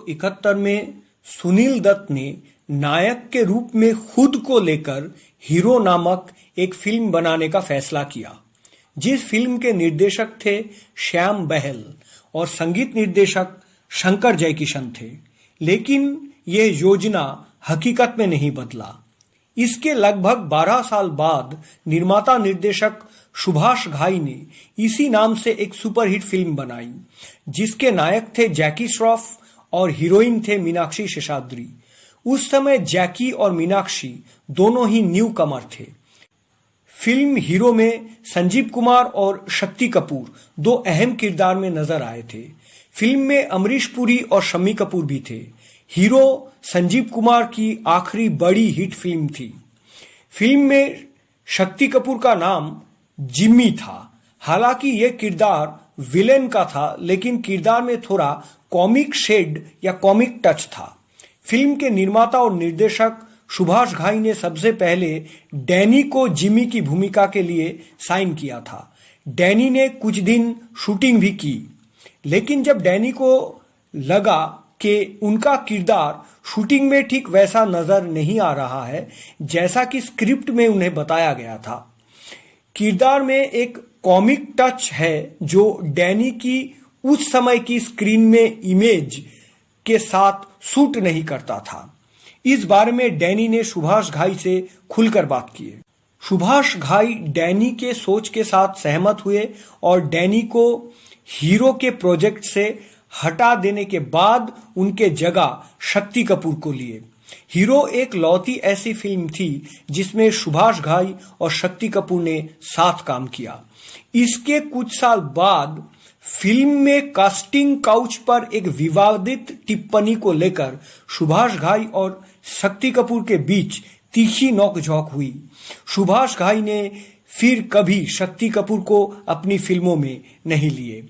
1971 में सुनील दत्त ने नायक के रूप में खुद को लेकर हीरो नामक एक फिल्म बनाने का फैसला किया, जिस फिल्म के निर्देशक थे श्याम बहल और संगीत निर्देशक शंकर जयकिशन थे। लेकिन यह योजना हकीकत में नहीं बदला। इसके लगभग 12 साल बाद निर्माता निर्देशक सुभाष घाई ने इसी नाम से एक सुपरहिट फिल्म बनाई, जिसके नायक थे जैकी श्रॉफ और हीरोइन थे मीनाक्षी शेषाद्री। उस समय जैकी और मीनाक्षी दोनों ही न्यू कमर थे। फिल्म हीरो में संजीव कुमार और शक्ति कपूर दो अहम किरदार में नजर आए थे। फिल्म में अमरीश पुरी और शम्मी कपूर भी थे। हीरो संजीव कुमार की आखिरी बड़ी हिट फिल्म थी। फिल्म में शक्ति कपूर का नाम जिम्मी था। हालांकि यह किरदार विलेन का था, लेकिन किरदार में थोड़ा कॉमिक शेड या कॉमिक टच था। फिल्म के निर्माता और निर्देशक सुभाष घाई ने सबसे पहले डैनी को जिमी की भूमिका के लिए साइन किया था। डैनी ने कुछ दिन शूटिंग भी की, लेकिन जब डैनी को लगा कि उनका किरदार शूटिंग में ठीक वैसा नजर नहीं आ रहा है जैसा कि स्क्रिप्ट में उन्हें बताया गया था, किरदार में एक कॉमिक टच है जो डैनी की उस समय की स्क्रीन में इमेज के साथ सूट नहीं करता था। इस बारे में डैनी ने सुभाष घाई से खुलकर बात की। सुभाष घाई डैनी के सोच के साथ सहमत हुए और डैनी को हीरो के प्रोजेक्ट से हटा देने के बाद उनके जगह शक्ति कपूर को लिए। हीरो एक लौती ऐसी फिल्म थी जिसमें सुभाष घाई और शक्ति कपूर ने साथ काम किया। इसके कुछ साल बाद फिल्म में कास्टिंग काउच पर एक विवादित टिप्पणी को लेकर सुभाष घाई और शक्ति कपूर के बीच तीखी नोकझोंक हुई। सुभाष घाई ने फिर कभी शक्ति कपूर को अपनी फिल्मों में नहीं लिए।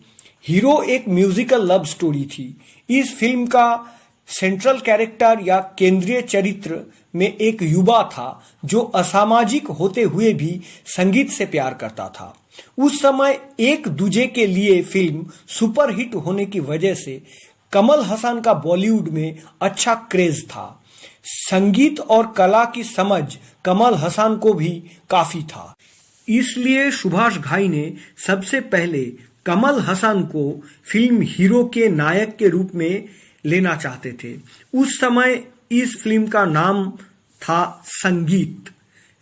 हीरो एक म्यूजिकल लव स्टोरी थी। इस फिल्म का सेंट्रल कैरेक्टर या केंद्रीय चरित्र में एक युवा था जो असामाजिक होते हुए भी संगीत से प्यार करता था। उस समय एक दूजे के लिए फिल्म सुपरहिट होने की वजह से कमल हसन का बॉलीवुड में अच्छा क्रेज था। संगीत और कला की समझ कमल हसन को भी काफी था। इसलिए सुभाष घाई ने सबसे पहले कमल हसन को फिल्म हीरो के नायक के रूप में लेना चाहते थे। उस समय इस फिल्म का नाम था संगीत।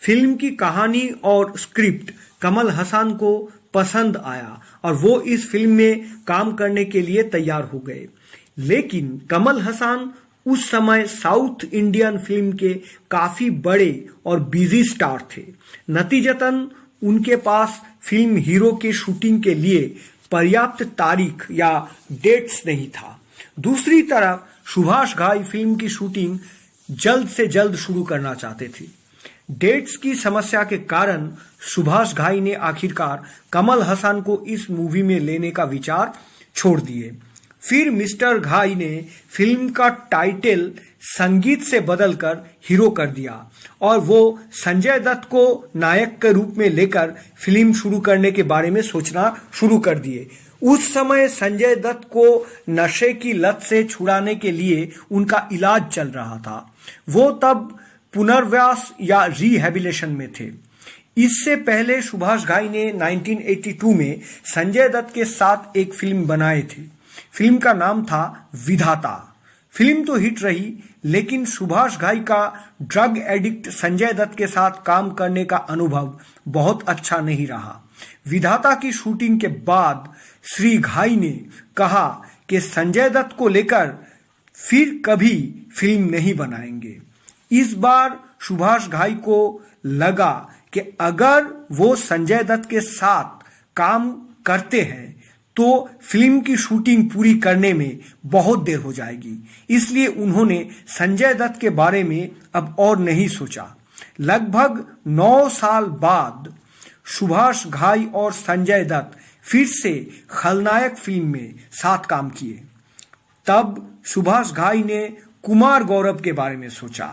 फिल्म की कहानी और स्क्रिप्ट कमल हसन को पसंद आया और वो इस फिल्म में काम करने के लिए तैयार हो गए। लेकिन कमल हसन उस समय साउथ इंडियन फिल्म के काफी बड़े और बिजी स्टार थे। नतीजतन उनके पास फिल्म हीरो की शूटिंग के लिए पर्याप्त तारीख या डेट्स नहीं था। दूसरी तरफ सुभाष घाई फिल्म की शूटिंग जल्द से जल्द शुरू करना चाहते थे। डेट्स की समस्या के कारण सुभाष घाई ने आखिरकार कमल हसन को इस मूवी में लेने का विचार छोड़ दिए। फिर मिस्टर घाई ने फिल्म का टाइटल संगीत से बदलकर हीरो कर दिया और वो संजय दत्त को नायक के रूप में लेकर फिल्म शुरू करने के बारे में सोचना शुरू कर दिए। उस समय संजय दत्त को नशे की लत से छुड़ाने के लिए उनका इलाज चल रहा था। वो तब पुनर्वास या रिहेबिलिटेशन में थे। इससे पहले सुभाष घाई ने 1982 में संजय दत्त के साथ एक फिल्म बनाए थे। फिल्म का नाम था विधाता। फिल्म तो हिट रही, लेकिन सुभाष घाई का ड्रग एडिक्ट संजय दत्त के साथ काम करने का अनुभव बहुत अच्छा नहीं रहा। विधाता की शूटिंग के बाद श्री घाई ने कहा कि संजय दत्त को लेकर फिर कभी फिल्म नहीं बनाएंगे। इस बार सुभाष घाई को लगा कि अगर वो संजय दत्त के साथ काम करते हैं तो फिल्म की शूटिंग पूरी करने में बहुत देर हो जाएगी। इसलिए उन्होंने संजय दत्त के बारे में अब और नहीं सोचा। लगभग 9 साल बाद सुभाष घाई और संजय दत्त फिर से खलनायक फिल्म में साथ काम किए। तब सुभाष घाई ने कुमार गौरव के बारे में सोचा।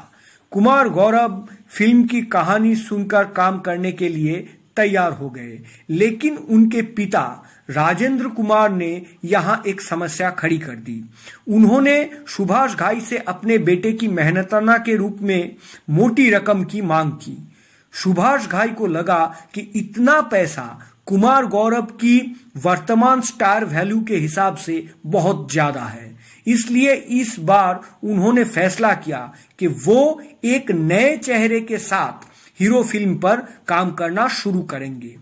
कुमार गौरव फिल्म की कहानी सुनकर काम करने के लिए तैयार हो गए। लेकिन उनके पिता राजेंद्र कुमार ने यहां एक समस्या खड़ी कर दी। उन्होंने सुभाष घाई से अपने बेटे की मेहनताना के रूप में मोटी रकम की मांग की। सुभाष घाई को लगा कि इतना पैसा कुमार गौरव की वर्तमान स्टार वैल्यू के हिसाब से बहुत ज्यादा है। इसलिए इस बार उन्होंने फैसला किया कि वो एक नए चेहरे के साथ हीरो फिल्म पर काम करना शुरू करेंगे।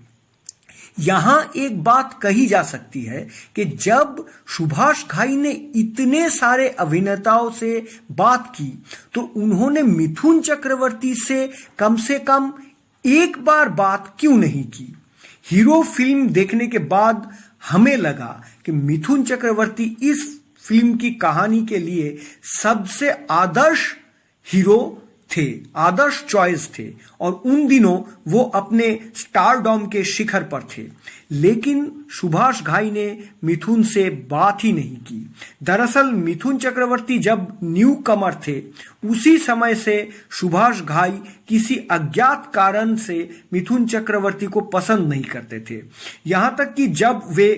यहां एक बात कही जा सकती है कि जब सुभाष घाई ने इतने सारे अभिनेताओं से बात की तो उन्होंने मिथुन चक्रवर्ती से कम एक बार बात क्यों नहीं की। हीरो फिल्म देखने के बाद हमें लगा कि मिथुन चक्रवर्ती इस फिल्म की कहानी के लिए सबसे आदर्श हीरो थे, आदर्श चॉइस थे, और उन दिनों वो अपने स्टारडॉम के शिखर पर थे। लेकिन सुभाष घाई ने मिथुन से बात ही नहीं की। दरअसल मिथुन चक्रवर्ती जब न्यू कमर थे उसी समय से सुभाष घाई किसी अज्ञात कारण से मिथुन चक्रवर्ती को पसंद नहीं करते थे। यहां तक कि जब वे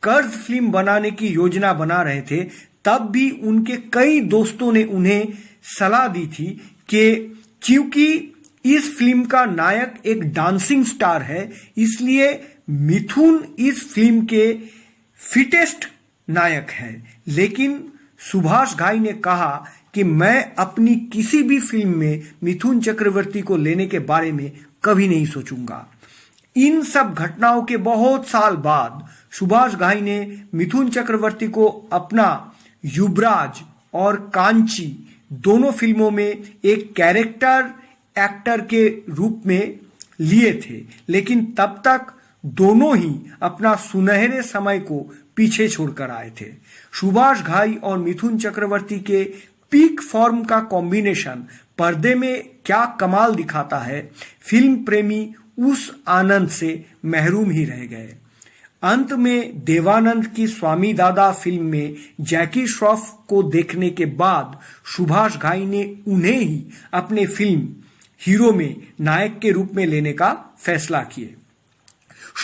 कर्ज फिल्म बनाने की योजना बना रहे थे तब भी उनके कई दोस्तों ने उन्हें सलाह दी थी कि क्योंकि इस फिल्म का नायक एक डांसिंग स्टार है इसलिए मिथुन इस फिल्म के फिटेस्ट नायक है। लेकिन सुभाष घाई ने कहा कि मैं अपनी किसी भी फिल्म में मिथुन चक्रवर्ती को लेने के बारे में कभी नहीं सोचूंगा। इन सब घटनाओं के बहुत साल बाद सुभाष घाई ने मिथुन चक्रवर्ती को अपना युवराज और कांची दोनों फिल्मों में एक कैरेक्टर एक्टर के रूप में लिए थे। लेकिन तब तक दोनों ही अपना सुनहरे समय को पीछे छोड़कर आए थे। सुभाष घाई और मिथुन चक्रवर्ती के पीक फॉर्म का कॉम्बिनेशन पर्दे में क्या कमाल दिखाता है, फिल्म प्रेमी उस आनंद से महरूम ही रह गए। अंत में देवानंद की स्वामी दादा फिल्म में जैकी श्रॉफ को देखने के बाद सुभाष घाई ने उन्हें ही अपने फिल्म हीरो में नायक के रूप में लेने का फैसला किए।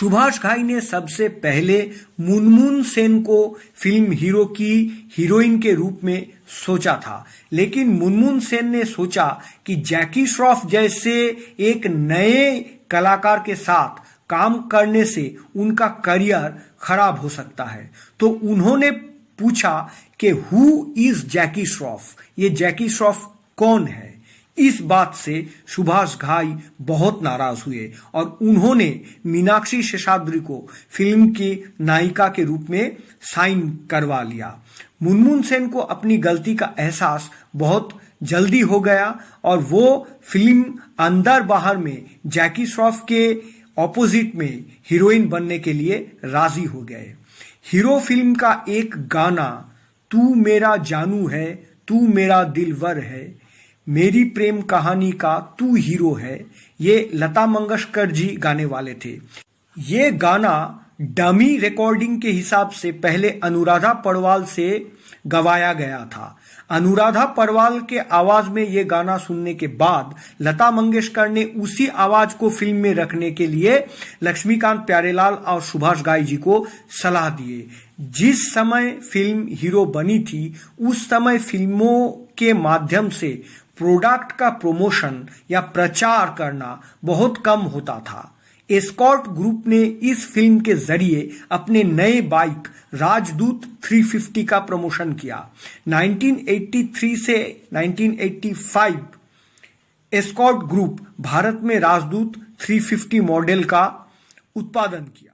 सुभाष घाई ने सबसे पहले मुनमुन सेन को फिल्म हीरो की हीरोइन के रूप में सोचा था, लेकिन मुनमुन सेन ने सोचा कि जैकी श्रॉफ जैसे एक नए कलाकार के साथ काम करने से उनका करियर खराब हो सकता है। तो उन्होंने पूछा कि हु इज जैकी श्रॉफ, ये जैकी श्रॉफ कौन है। इस बात से सुभाष घाई बहुत नाराज हुए और उन्होंने मीनाक्षी शेषाद्री को फिल्म की नायिका के रूप में साइन करवा लिया। मुनमुन सेन को अपनी गलती का एहसास बहुत जल्दी हो गया और वो फिल्म अंदर बाहर में जैकी श्रॉफ के ऑपोजिट में हीरोइन बनने के लिए राजी हो गए। हीरो फिल्म का एक गाना तू मेरा जानू है, तू मेरा दिलवर है, मेरी प्रेम कहानी का तू हीरो है, ये लता मंगेशकर जी गाने वाले थे। ये गाना डमी रिकॉर्डिंग के हिसाब से पहले अनुराधा पौडवाल से गवाया गया था। अनुराधा पौडवाल के आवाज में ये गाना सुनने के बाद लता मंगेशकर ने उसी आवाज को फिल्म में रखने के लिए लक्ष्मीकांत प्यारेलाल और सुभाष घाई जी को सलाह दिए। जिस समय फिल्म हीरो बनी थी उस समय फिल्मों के माध्यम से प्रोडक्ट का प्रमोशन या प्रचार करना बहुत कम होता था। एस्कॉर्ट ग्रुप ने इस फिल्म के जरिए अपने नए बाइक राजदूत 350 का प्रमोशन किया। 1983 से 1985 एस्कॉर्ट ग्रुप भारत में राजदूत 350 मॉडल का उत्पादन किया।